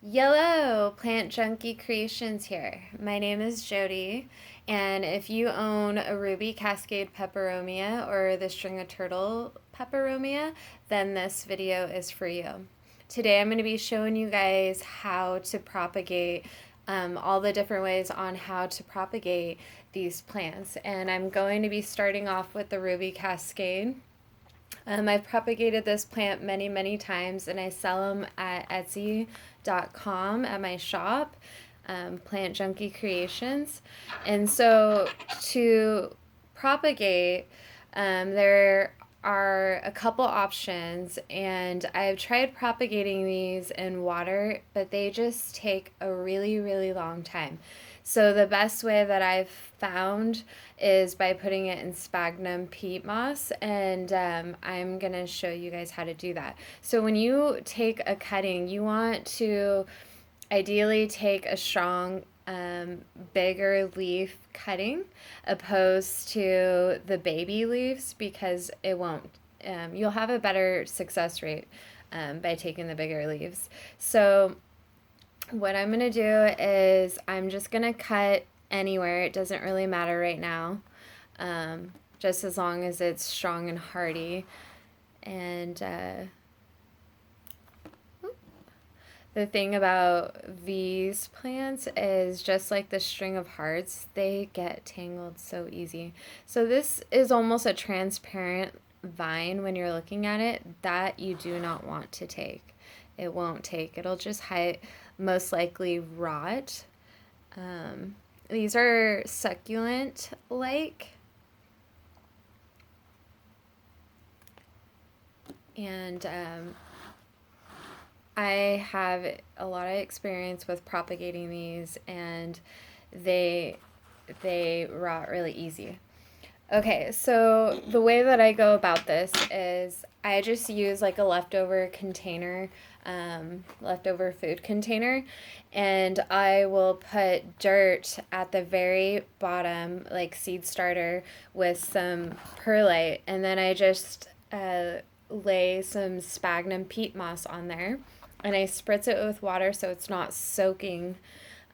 Yellow Plant Junkie Creations here. My name is Jody, and if you own a ruby Cascade peperomia or the string of turtle peperomia, then this video is for you. Today I'm going to be showing you guys how to propagate all the different ways on how to propagate these plants, and I'm going to be starting off with the ruby Cascade. I've propagated this plant many times, and I sell them at Etsy.com at my shop, Plant Junkie Creations. And so to propagate, there are a couple options, and I've tried propagating these in water, but they just take a really long time. So the best way that I've found is by putting it in sphagnum peat moss, and I'm going to show you guys how to do that. So when you take a cutting, you want to ideally take a strong, bigger leaf cutting opposed to the baby leaves, because it won't, you'll have a better success rate by taking the bigger leaves. So what I'm going to do is I'm just going to cut anywhere. It doesn't really matter right now, just as long as it's strong and hardy. And the thing about these plants is, just like the string of hearts, they get tangled so easy. So this is almost a transparent vine when you're looking at it that you do not want to take. It won't take. It'll just most likely rot. These are succulent-like, and I have a lot of experience with propagating these, and they rot really easy. Okay, so the way that I go about this is I just use like a leftover container, leftover food container, and I will put dirt at the very bottom, like seed starter, with some perlite, and then I just lay some sphagnum peat moss on there, and I spritz it with water so it's not soaking,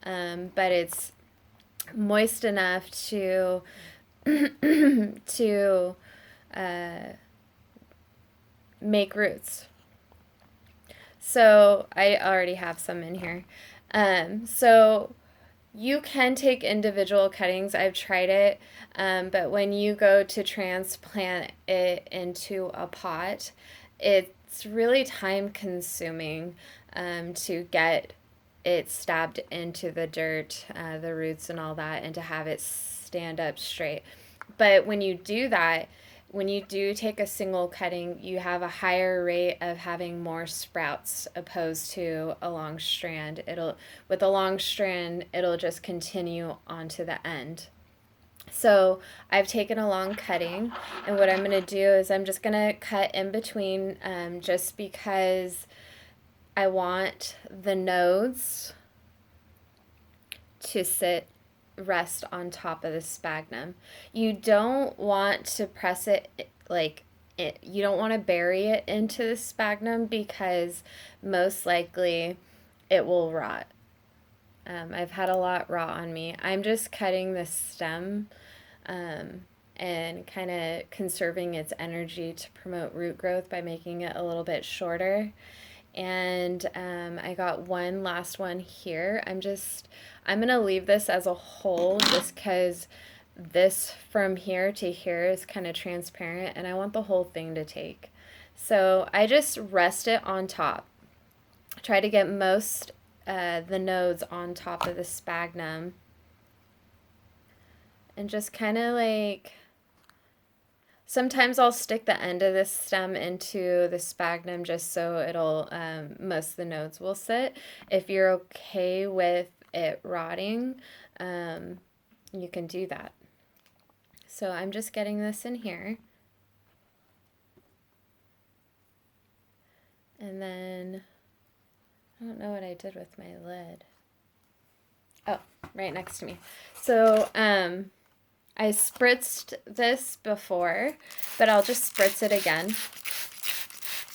but it's moist enough to to make roots. So I already have some in here. So you can take individual cuttings. I've tried it, but when you go to transplant it into a pot, it's really time consuming to get it stabbed into the dirt, the roots and all that, and to have it stand up straight. But when you do that, when you do take a single cutting, you have a higher rate of having more sprouts opposed to a long strand. With a long strand, it'll just continue on to the end. So I've taken a long cutting, and what I'm going to do is I'm just going to cut in between, just because I want the nodes to rest on top of the sphagnum. You don't want to press it you don't want to bury it into the sphagnum, because most likely it will rot. I've had a lot rot on me. I'm just cutting the stem and kind of conserving its energy to promote root growth by making it a little bit shorter. And I got one last one here. I'm going to leave this as a whole, just because this from here to here is kind of transparent, and I want the whole thing to take. So I just rest it on top. Try to get most the nodes on top of the sphagnum, and just kind of like, sometimes I'll stick the end of this stem into the sphagnum just so it'll, most of the nodes will sit. If you're okay with it rotting, you can do that. So I'm just getting this in here. And then, I don't know what I did with my lid. Oh, right next to me. So, I spritzed this before, but I'll just spritz it again.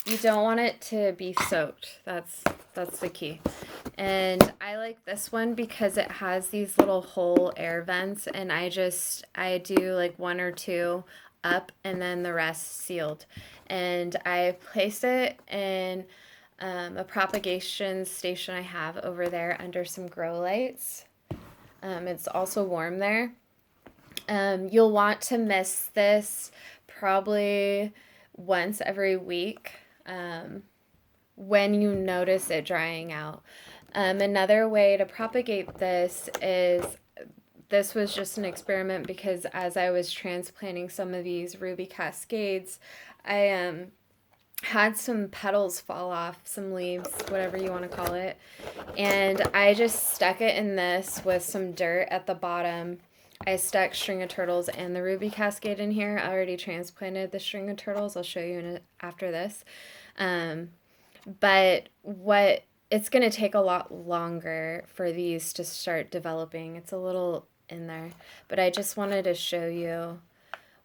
You don't want it to be soaked. That's the key. And I like this one because it has these little hole air vents, and I do like one or two up and then the rest sealed. And I place it in a propagation station I have over there under some grow lights. It's also warm there. You'll want to mist this probably once every week when you notice it drying out. Another way to propagate this was just an experiment because as I was transplanting some of these ruby cascades, I had some petals fall off, some leaves, whatever you want to call it. And I just stuck it in this with some dirt at the bottom. I stuck string of turtles and the ruby cascade in here. I already transplanted the string of turtles. I'll show you after this. But what it's going to take a lot longer for these to start developing. It's a little in there, but I just wanted to show you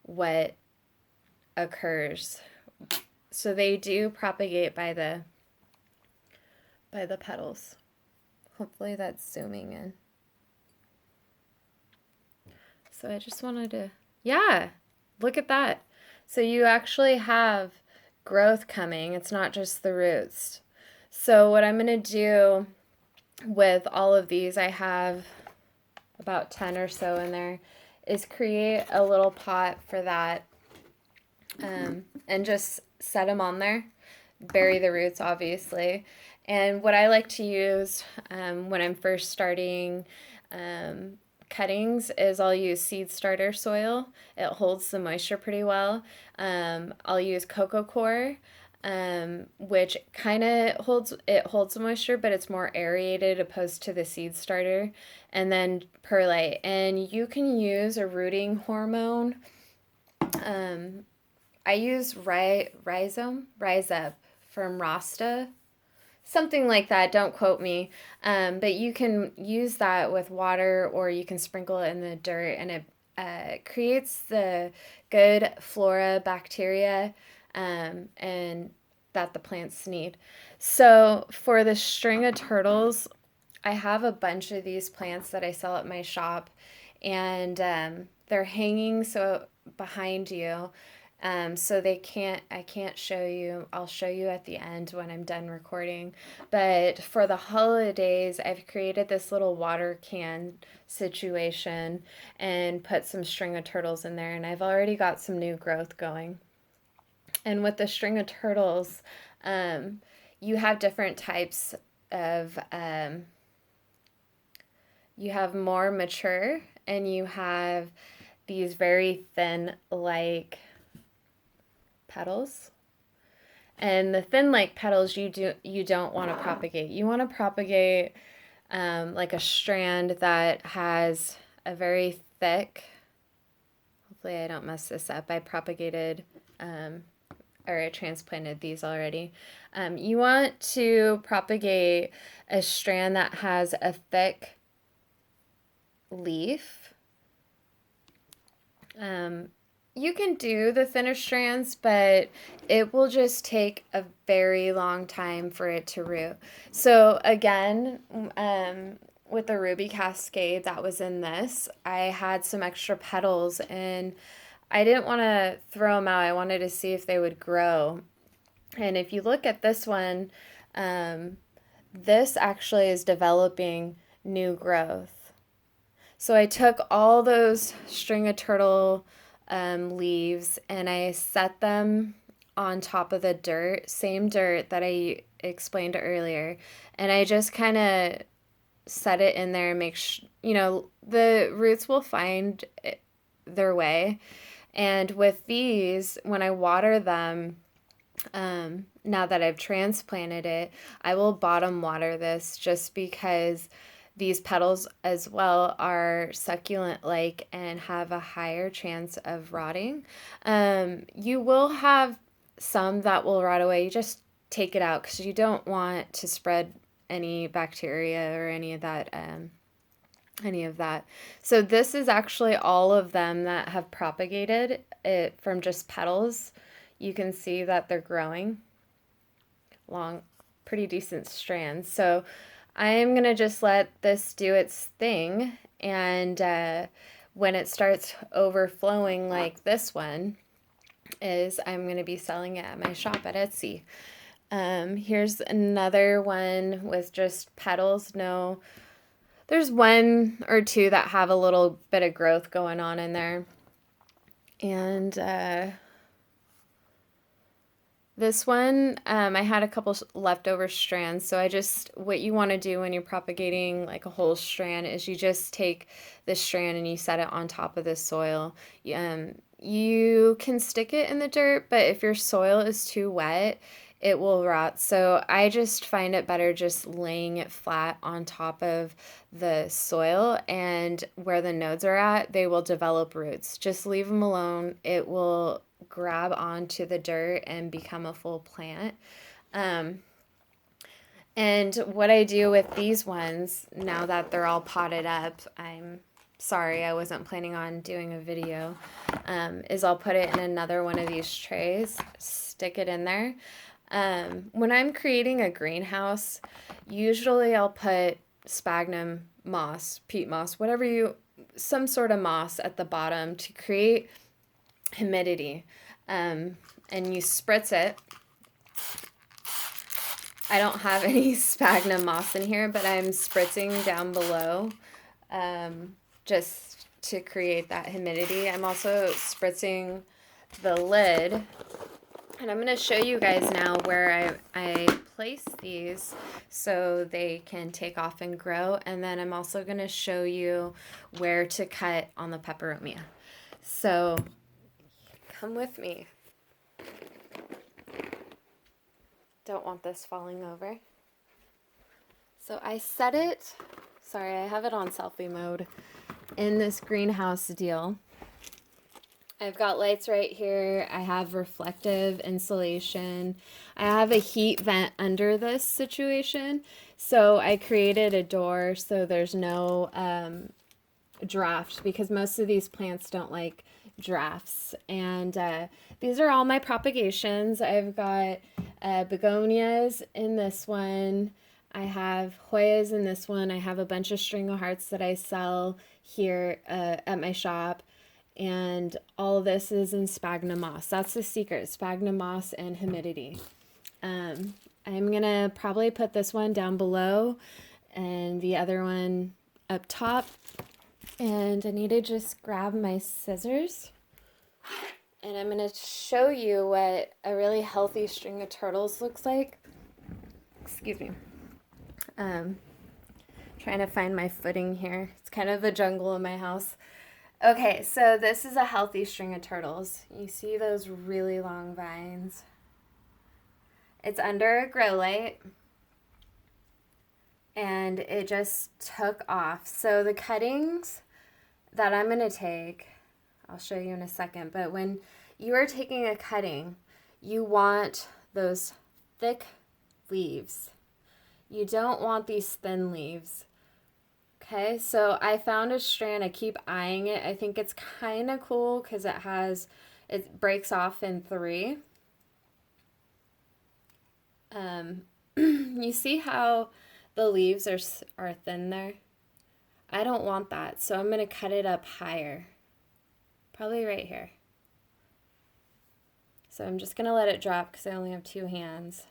what occurs. So they do propagate by the petals. Hopefully that's zooming in. So I just wanted to, yeah, look at that. So you actually have growth coming. It's not just the roots. So what I'm going to do with all of these, I have about 10 or so in there, is create a little pot for that and just set them on there. Bury the roots, obviously. And what I like to use when I'm first starting cuttings is I'll use seed starter soil. It holds the moisture pretty well. I'll use coco coir, which kind of holds the moisture, but it's more aerated opposed to the seed starter. And then perlite. And you can use a rooting hormone. I use Rise Up from Rasta, something like that. Don't quote me. But you can use that with water, or you can sprinkle it in the dirt, and it creates the good flora, bacteria, and that the plants need. So for the string of turtles, I have a bunch of these plants that I sell at my shop, and they're hanging so behind you. So I can't show you. I'll show you at the end when I'm done recording. But for the holidays, I've created this little water can situation and put some string of turtles in there, and I've already got some new growth going. And with the string of turtles, you have different types of, you have more mature, and you have these very thin, like, petals. And the thin like petals you don't want to propagate. You want to propagate like a strand that has a very thick, hopefully I don't mess this up, I propagated or I transplanted these already. You want to propagate a strand that has a thick leaf. You can do the thinner strands, but it will just take a very long time for it to root. So again, with the ruby cascade that was in this, I had some extra petals, and I didn't want to throw them out. I wanted to see if they would grow. And if you look at this one, this actually is developing new growth. So I took all those string of turtle leaves, and I set them on top of the dirt, same dirt that I explained earlier, and I just kind of set it in there and make sure, the roots will find their way. And with these, when I water them, now that I've transplanted it, I will bottom water this just because these petals as well are succulent-like and have a higher chance of rotting. You will have some that will rot away. You just take it out because you don't want to spread any bacteria or any of that. So this is actually all of them that have propagated it from just petals. You can see that they're growing long, pretty decent strands. So I am going to just let this do its thing, and when it starts overflowing like this one is, I'm going to be selling it at my shop at Etsy. Here's another one with just petals. No, there's one or two that have a little bit of growth going on in there. And this one, I had a couple leftover strands. So what you want to do when you're propagating like a whole strand is you just take this strand and you set it on top of the soil. You can stick it in the dirt, but if your soil is too wet, it will rot. So I just find it better just laying it flat on top of the soil, and where the nodes are at, they will develop roots. Just leave them alone. It will grab onto the dirt and become a full plant. And what I do with these ones, now that they're all potted up, I'm sorry, I wasn't planning on doing a video, is I'll put it in another one of these trays, stick it in there. When I'm creating a greenhouse, usually I'll put sphagnum moss, peat moss, some sort of moss at the bottom to create humidity. And you spritz it. I don't have any sphagnum moss in here, but I'm spritzing down below just to create that humidity. I'm also spritzing the lid. And I'm going to show you guys now where I place these so they can take off and grow. And then I'm also going to show you where to cut on the peperomia. So come with me. Don't want this falling over. So I set it, sorry, I have it on selfie mode in this greenhouse deal. I've got lights right here. I have reflective insulation. I have a heat vent under this situation. So I created a door so there's no draft, because most of these plants don't like drafts. And these are all my propagations. I've got begonias in this one. I have Hoyas in this one. I have a bunch of string of hearts that I sell here at my shop. And all of this is in sphagnum moss. That's the secret, sphagnum moss and humidity. I'm going to probably put this one down below and the other one up top. And I need to just grab my scissors. And I'm going to show you what a really healthy string of turtles looks like. Excuse me. Trying to find my footing here. It's kind of a jungle in my house. Okay, so this is a healthy string of turtles. You see those really long vines? It's under a grow light, and it just took off. So the cuttings that I'm going to take, I'll show you in a second, but when you are taking a cutting, you want those thick leaves. You don't want these thin leaves. Okay, so I found a strand. I keep eyeing it. I think it's kind of cool because it breaks off in 3. You see how the leaves are thin there? I don't want that, so I'm going to cut it up higher. Probably right here. So I'm just going to let it drop because I only have 2 hands.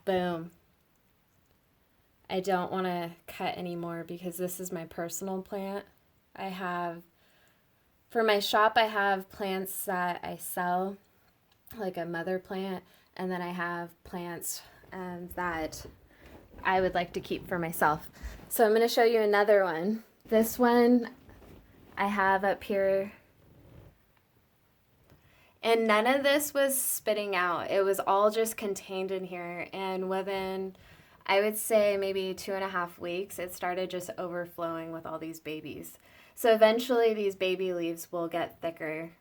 Boom. I don't want to cut anymore because this is my personal plant. For my shop, I have plants that I sell, like a mother plant, and then I have plants that I would like to keep for myself. So I'm going to show you another one. This one I have up here. And none of this was spitting out. It was all just contained in here. And within, I would say, maybe 2.5 weeks, it started just overflowing with all these babies. So eventually these baby leaves will get thicker.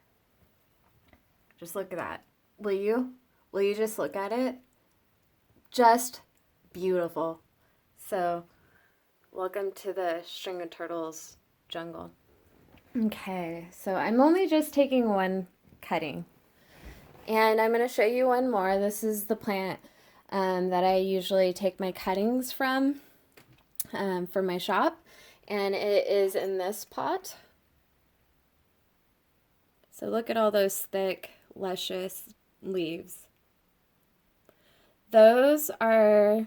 Just look at that. Will you? Will you just look at it? Just beautiful. So welcome to the string of turtles jungle. Okay, so I'm only just taking one cutting. And I'm going to show you one more. This is the plant that I usually take my cuttings from for my shop, and it is in this pot. So look at all those thick, luscious leaves. Those are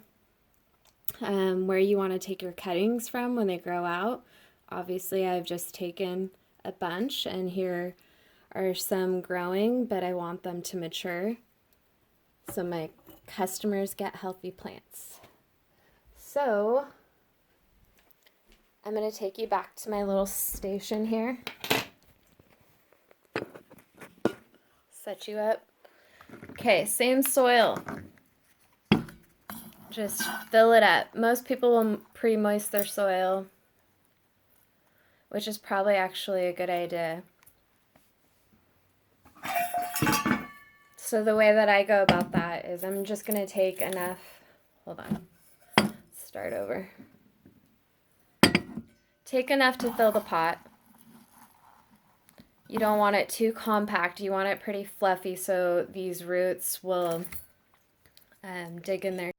where you want to take your cuttings from when they grow out. Obviously, I've just taken a bunch, and here are some growing, but I want them to mature so my customers get healthy plants. So I'm going to take you back to my little station here. Set you up. Okay, same soil. Just fill it up. Most people will pre-moist their soil, which is probably actually a good idea. So the way that I go about that is I'm just going to take enough, hold on, start over. Take enough to fill the pot. You don't want it too compact. You want it pretty fluffy so these roots will dig in there.